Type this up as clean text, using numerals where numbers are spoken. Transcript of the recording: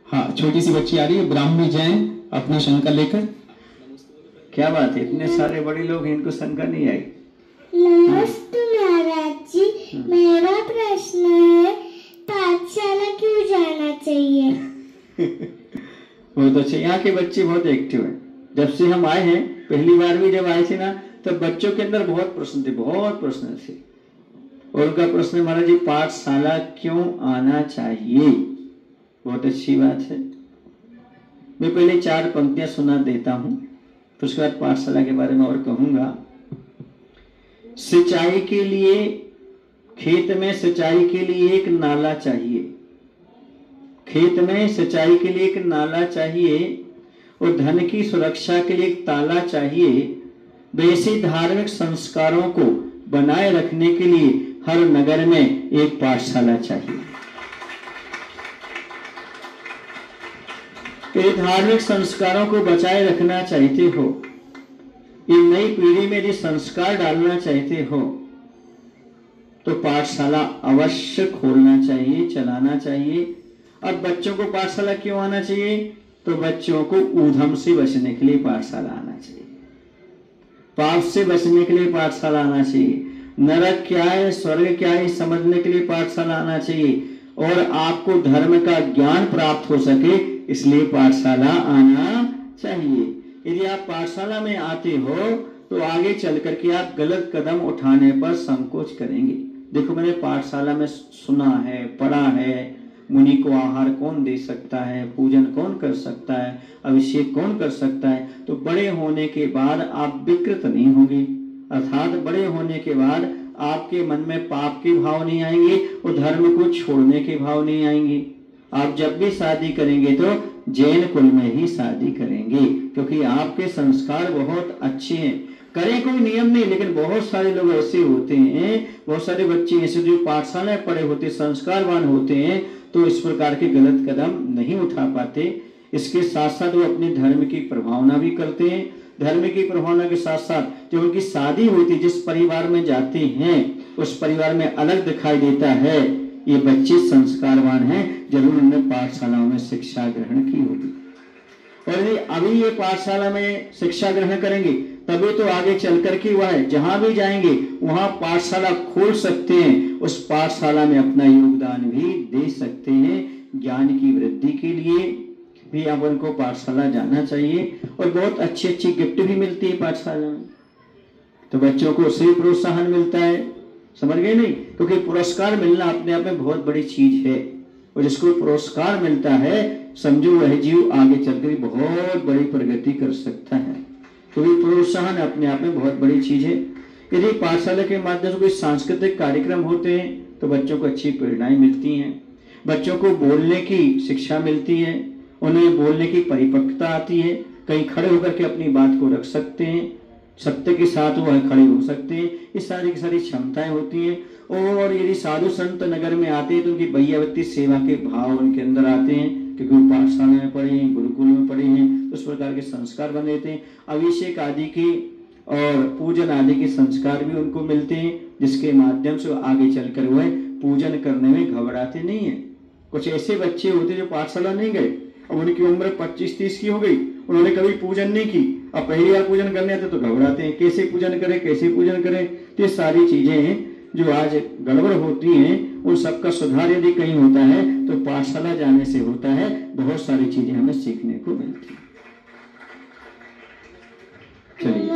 हाँ, छोटी सी बच्ची आ रही है, ब्राह्मणी जैन, अपना शंका लेकर। क्या बात है, इतने सारे बड़े लोग हैं, इनको शंका नहीं आई? नमस्ते महाराज जी, मेरा प्रश्न है, पाठशाला क्यों जाना चाहिए? बहुत अच्छे, यहाँ के बच्चे बहुत एक्टिव हैं। जब से हम आए हैं, पहली बार भी जब आए थे ना, तब बच्चों के अंदर बहुत प्रश्न थे, बहुत प्रश्न थे। और उनका प्रश्न, महाराज जी पाठशाला क्यों आना चाहिए? बहुत अच्छी बात है। मैं पहले 4 पंक्तियां सुना देता हूं, फिर उसके बाद पाठशाला के बारे में और कहूंगा। सिंचाई के लिए, खेत में सिंचाई के लिए एक नाला चाहिए। खेत में सिंचाई के लिए एक नाला चाहिए और धन की सुरक्षा के लिए एक ताला चाहिए। वैसे धार्मिक संस्कारों को बनाए रखने के लिए हर नगर में एक पाठशाला चाहिए। ये धार्मिक संस्कारों को बचाए रखना चाहते हो, ये नई पीढ़ी में यदि संस्कार डालना चाहते हो, तो पाठशाला अवश्य खोलना चाहिए, चलाना चाहिए। अब बच्चों को पाठशाला क्यों आना चाहिए? तो बच्चों को ऊधम से बचने के लिए पाठशाला आना चाहिए, पाप से बचने के लिए पाठशाला आना चाहिए, नरक क्या है स्वर्ग क्या है समझने के लिए पाठशाला आना चाहिए, और आपको धर्म का ज्ञान प्राप्त हो सके इसलिए पाठशाला आना चाहिए। यदि आप पाठशाला में आते हो तो आगे चल करके आप गलत कदम उठाने पर संकोच करेंगे। देखो, मैंने पाठशाला में सुना है, पढ़ा है, मुनि को आहार कौन दे सकता है, पूजन कौन कर सकता है, अभिषेक कौन कर सकता है। तो बड़े होने के बाद आप विकृत नहीं होंगे, अर्थात बड़े होने के बाद आपके मन में पाप के भाव नहीं आएंगे और धर्म को छोड़ने के भाव नहीं आएंगे। आप जब भी शादी करेंगे तो जैन कुल में ही शादी करेंगे, क्योंकि आपके संस्कार बहुत अच्छे हैं। करें कोई नियम नहीं, लेकिन बहुत सारे लोग ऐसे होते हैं, बहुत सारे बच्चे ऐसे जो पाठशालाएं पढ़े होते, संस्कारवान होते हैं, तो इस प्रकार के गलत कदम नहीं उठा पाते। इसके साथ साथ वो अपने धर्म की प्रभावना भी करते हैं। धर्म की प्रभावना के साथ साथ जब उनकी शादी होती, जिस परिवार में जाते हैं उस परिवार में अलग दिखाई देता है, ये बच्चे संस्कारवान हैं, जरूर उन्होंने पाठशालाओं में शिक्षा ग्रहण की होगी। और यदि अभी ये पाठशाला में शिक्षा ग्रहण करेंगे तभी तो आगे चल करके वह जहां भी जाएंगे वहां पाठशाला खोल सकते हैं, उस पाठशाला में अपना योगदान भी दे सकते हैं। ज्ञान की वृद्धि के लिए भी अब उनको पाठशाला जाना चाहिए और बहुत अच्छी अच्छी गिफ्ट भी मिलती है पाठशाला में, तो बच्चों को उससे प्रोत्साहन मिलता है। समझ गए नहीं? क्योंकि पुरस्कार मिलना अपने आप में बहुत बड़ी चीज है, और जिसको पुरस्कार मिलता है समझो वह जीव आगे चलकर बहुत बड़ी प्रगति कर सकता है। तो ये प्रोत्साहन अपने आप में बहुत बड़ी चीज है। यदि पाठशाला के माध्यम से कोई सांस्कृतिक कार्यक्रम होते हैं तो बच्चों को अच्छी प्रेरणाएं मिलती हैं, बच्चों को बोलने की शिक्षा मिलती है, उन्हें बोलने की परिपक्वता आती है, कहीं खड़े होकर के अपनी बात को रख सकते हैं, सत्य के साथ वह खड़े हो सकते हैं, ये सारी की सारी क्षमताएं होती हैं। और यदि साधु संत नगर में आते हैं तो उनकी भैयावती सेवा के भाव उनके अंदर आते हैं, क्योंकि वो पाठशाला में पढ़े हैं, गुरुकुल में पढ़े हैं, तो उस प्रकार के संस्कार बन रहते हैं। अभिषेक आदि के और पूजन आदि के संस्कार भी उनको मिलते हैं, जिसके माध्यम से आगे चलकर वह पूजन करने में घबराते नहीं है। कुछ ऐसे बच्चे होते जो पाठशाला नहीं गए, अब उनकी उम्र 25-30 की हो गई, उन्होंने कभी पूजन नहीं की, अब पहली बार पूजन करने आते तो घबराते हैं, कैसे पूजन करें कैसे पूजन करें। तो ये सारी चीजें जो आज गड़बड़ होती हैं, उन सबका सुधार यदि कहीं होता है तो पाठशाला जाने से होता है। बहुत सारी चीजें हमें सीखने को मिलती है। चलिए।